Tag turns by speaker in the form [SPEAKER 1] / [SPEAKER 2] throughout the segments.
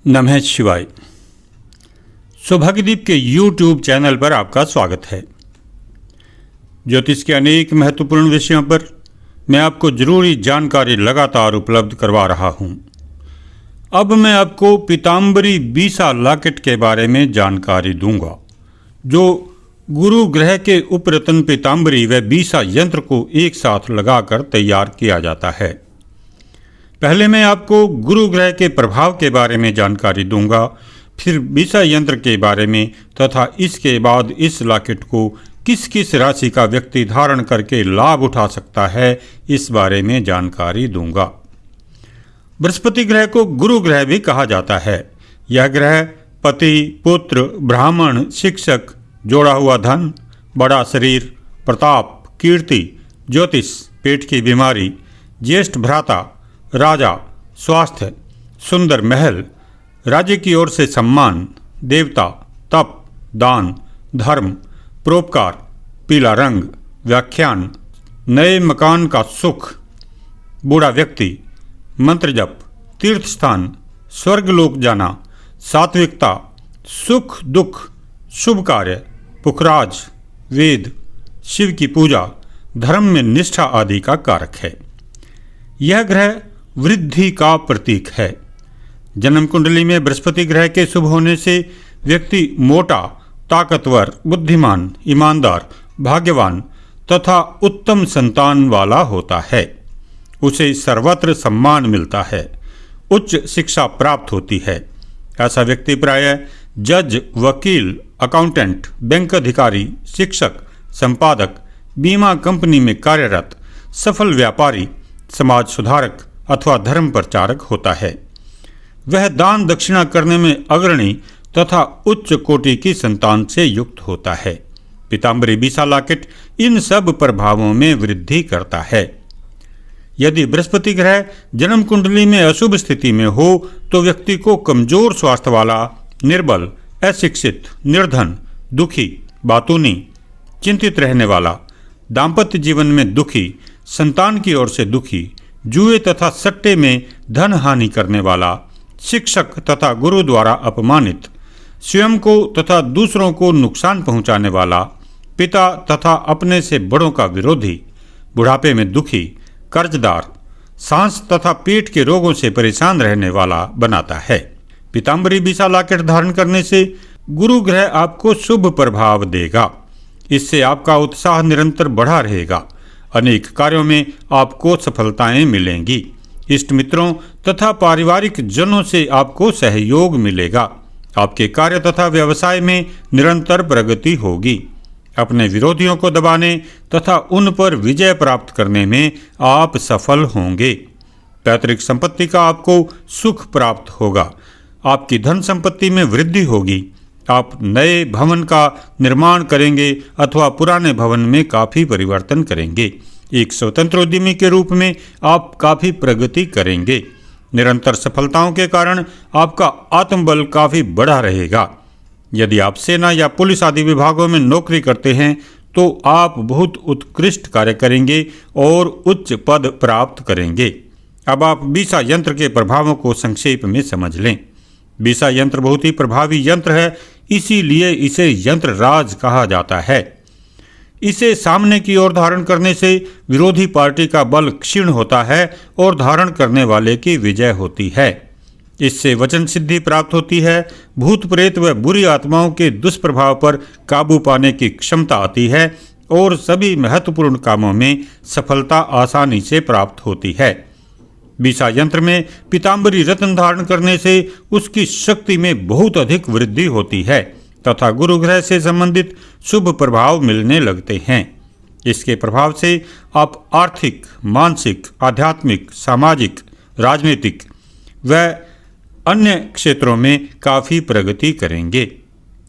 [SPEAKER 1] नमः शिवाय। सौभाग्यदीप के YouTube चैनल पर आपका स्वागत है। ज्योतिष के अनेक महत्वपूर्ण विषयों पर मैं आपको जरूरी जानकारी लगातार उपलब्ध करवा रहा हूं। अब मैं आपको पीताम्बरी बीसा लॉकेट के बारे में जानकारी दूंगा, जो गुरु ग्रह के उपरत्न पीताम्बरी व बीसा यंत्र को एक साथ लगाकर तैयार किया जाता है। पहले मैं आपको गुरु ग्रह के प्रभाव के बारे में जानकारी दूंगा, फिर बीसा यंत्र के बारे में, तथा इसके बाद इस लॉकेट को किस किस राशि का व्यक्ति धारण करके लाभ उठा सकता है इस बारे में जानकारी दूंगा। बृहस्पति ग्रह को गुरु ग्रह भी कहा जाता है। यह ग्रह पति, पुत्र, ब्राह्मण, शिक्षक, जोड़ा हुआ धन, बड़ा शरीर, प्रताप, कीर्ति, ज्योतिष, पेट की बीमारी, ज्येष्ठ भ्राता, राजा, स्वास्थ्य, सुंदर महल, राज्य की ओर से सम्मान, देवता, तप, दान, धर्म, परोपकार, पीला रंग, व्याख्यान, नए मकान का सुख, बूढ़ा व्यक्ति, मंत्र जप, तीर्थ स्थान, स्वर्गलोक जाना, सात्विकता, सुख दुख, शुभ कार्य, पुखराज, वेद, शिव की पूजा, धर्म में निष्ठा आदि का कारक है। यह ग्रह वृद्धि का प्रतीक है। जन्म कुंडली में बृहस्पति ग्रह के शुभ होने से व्यक्ति मोटा, ताकतवर, बुद्धिमान, ईमानदार, भाग्यवान तथा उत्तम संतान वाला होता है। उसे सर्वत्र सम्मान मिलता है, उच्च शिक्षा प्राप्त होती है। ऐसा व्यक्ति प्रायः जज, वकील, अकाउंटेंट, बैंक अधिकारी, शिक्षक, संपादक, बीमा कंपनी में कार्यरत, सफल व्यापारी, समाज सुधारक अथवा धर्म प्रचारक होता है। वह दान दक्षिणा करने में अग्रणी तथा उच्च कोटि की संतान से युक्त होता है। पीताम्बरी बीसा लॉकेट इन सब प्रभावों में वृद्धि करता है। यदि बृहस्पति ग्रह जन्म कुंडली में अशुभ स्थिति में हो तो व्यक्ति को कमजोर स्वास्थ्य वाला, निर्बल, अशिक्षित, निर्धन, दुखी, बातूनी, चिंतित रहने वाला, दाम्पत्य जीवन में दुखी, संतान की ओर से दुखी, जुए तथा सट्टे में धन हानि करने वाला, शिक्षक तथा गुरु द्वारा अपमानित, स्वयं को तथा दूसरों को नुकसान पहुंचाने वाला, पिता तथा अपने से बड़ों का विरोधी, बुढ़ापे में दुखी, कर्जदार, सांस तथा पेट के रोगों से परेशान रहने वाला बनाता है। पीताम्बरी बीसा लॉकेट धारण करने से गुरु ग्रह आपको शुभ प्रभाव देगा। इससे आपका उत्साह निरंतर बढ़ा रहेगा। अनेक कार्यों में आपको सफलताएं मिलेंगी। इष्ट मित्रों तथा पारिवारिक जनों से आपको सहयोग मिलेगा। आपके कार्य तथा व्यवसाय में निरंतर प्रगति होगी। अपने विरोधियों को दबाने तथा उन पर विजय प्राप्त करने में आप सफल होंगे। पैतृक संपत्ति का आपको सुख प्राप्त होगा। आपकी धन संपत्ति में वृद्धि होगी। आप नए भवन का निर्माण करेंगे अथवा पुराने भवन में काफ़ी परिवर्तन करेंगे। एक स्वतंत्र उद्यमी के रूप में आप काफ़ी प्रगति करेंगे। निरंतर सफलताओं के कारण आपका आत्मबल काफ़ी बढ़ा रहेगा। यदि आप सेना या पुलिस आदि विभागों में नौकरी करते हैं तो आप बहुत उत्कृष्ट कार्य करेंगे और उच्च पद प्राप्त करेंगे। अब आप बीसा यंत्र के प्रभावों को संक्षेप में समझ लें। बीसा यंत्र बहुत ही प्रभावी यंत्र है, इसीलिए इसे यंत्र राज कहा जाता है। इसे सामने की ओर धारण करने से विरोधी पार्टी का बल क्षीण होता है और धारण करने वाले की विजय होती है। इससे वचन सिद्धि प्राप्त होती है, भूत प्रेत व बुरी आत्माओं के दुष्प्रभाव पर काबू पाने की क्षमता आती है और सभी महत्वपूर्ण कामों में सफलता आसानी से प्राप्त होती है। बीसा यंत्र में पीताम्बरी रत्न धारण करने से उसकी शक्ति में बहुत अधिक वृद्धि होती है तथा गुरु ग्रह से संबंधित शुभ प्रभाव मिलने लगते हैं। इसके प्रभाव से आप आर्थिक, मानसिक, आध्यात्मिक, सामाजिक, राजनीतिक व अन्य क्षेत्रों में काफ़ी प्रगति करेंगे।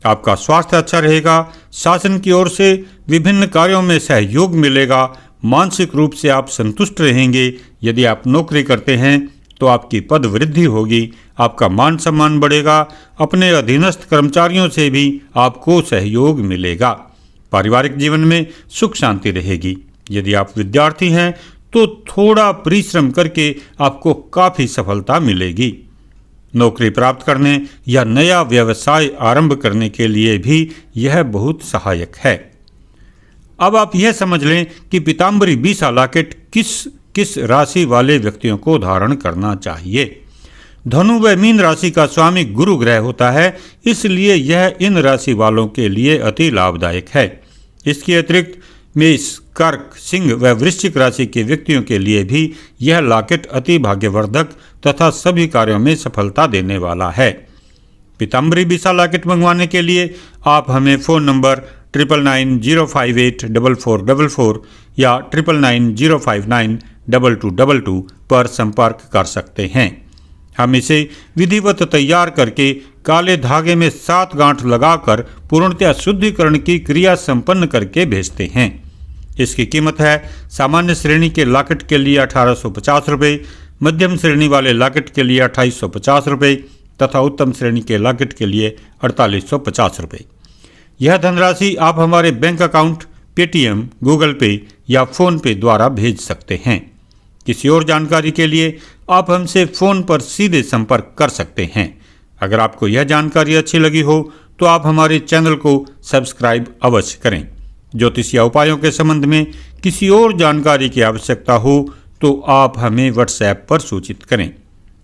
[SPEAKER 1] आपका स्वास्थ्य अच्छा रहेगा। शासन की ओर से विभिन्न कार्यों में सहयोग मिलेगा। मानसिक रूप से आप संतुष्ट रहेंगे। यदि आप नौकरी करते हैं तो आपकी पद वृद्धि होगी, आपका मान सम्मान बढ़ेगा। अपने अधीनस्थ कर्मचारियों से भी आपको सहयोग मिलेगा। पारिवारिक जीवन में सुख शांति रहेगी। यदि आप विद्यार्थी हैं तो थोड़ा परिश्रम करके आपको काफ़ी सफलता मिलेगी। नौकरी प्राप्त करने या नया व्यवसाय आरंभ करने के लिए भी यह बहुत सहायक है। अब आप यह समझ लें कि पीताम्बरी बीसा लॉकेट किस राशि वाले व्यक्तियों को धारण करना चाहिए। धनु व मीन राशि का स्वामी गुरु ग्रह होता है, इसलिए यह इन राशि वालों के लिए अति लाभदायक है। इसके अतिरिक्त मेष, कर्क, सिंह व वृश्चिक राशि के व्यक्तियों के लिए भी यह लॉकेट अति भाग्यवर्धक तथा सभी कार्यों में सफलता देने वाला है। पीताम्बरी बीसा लॉकेट मंगवाने के लिए आप हमें फ़ोन नंबर 9990584444 या 9990592222 पर संपर्क कर सकते हैं। हम इसे विधिवत तैयार करके काले धागे में 7 गांठ लगाकर पूर्णतः शुद्धिकरण की क्रिया संपन्न करके भेजते हैं। इसकी कीमत है सामान्य श्रेणी के लॉकेट के लिए 1850 रुपये, मध्यम श्रेणी वाले लॉकेट के लिए 2850 रुपये तथा उत्तम श्रेणी के लॉकेट के लिए 4850 रुपये। यह धनराशि आप हमारे बैंक अकाउंट, पेटीएम, गूगल पे या फ़ोन पे द्वारा भेज सकते हैं। किसी और जानकारी के लिए आप हमसे फ़ोन पर सीधे संपर्क कर सकते हैं। अगर आपको यह जानकारी अच्छी लगी हो तो आप हमारे चैनल को सब्सक्राइब अवश्य करें। ज्योतिषीय उपायों के संबंध में किसी और जानकारी की आवश्यकता हो तो आप हमें व्हाट्सएप पर सूचित करें।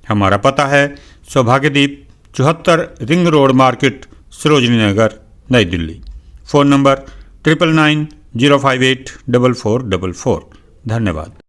[SPEAKER 1] हमारा पता है सौभाग्यदीप 74 ring road market, Sarojini Nagar, नई दिल्ली। Phone number 9990584444। धन्यवाद।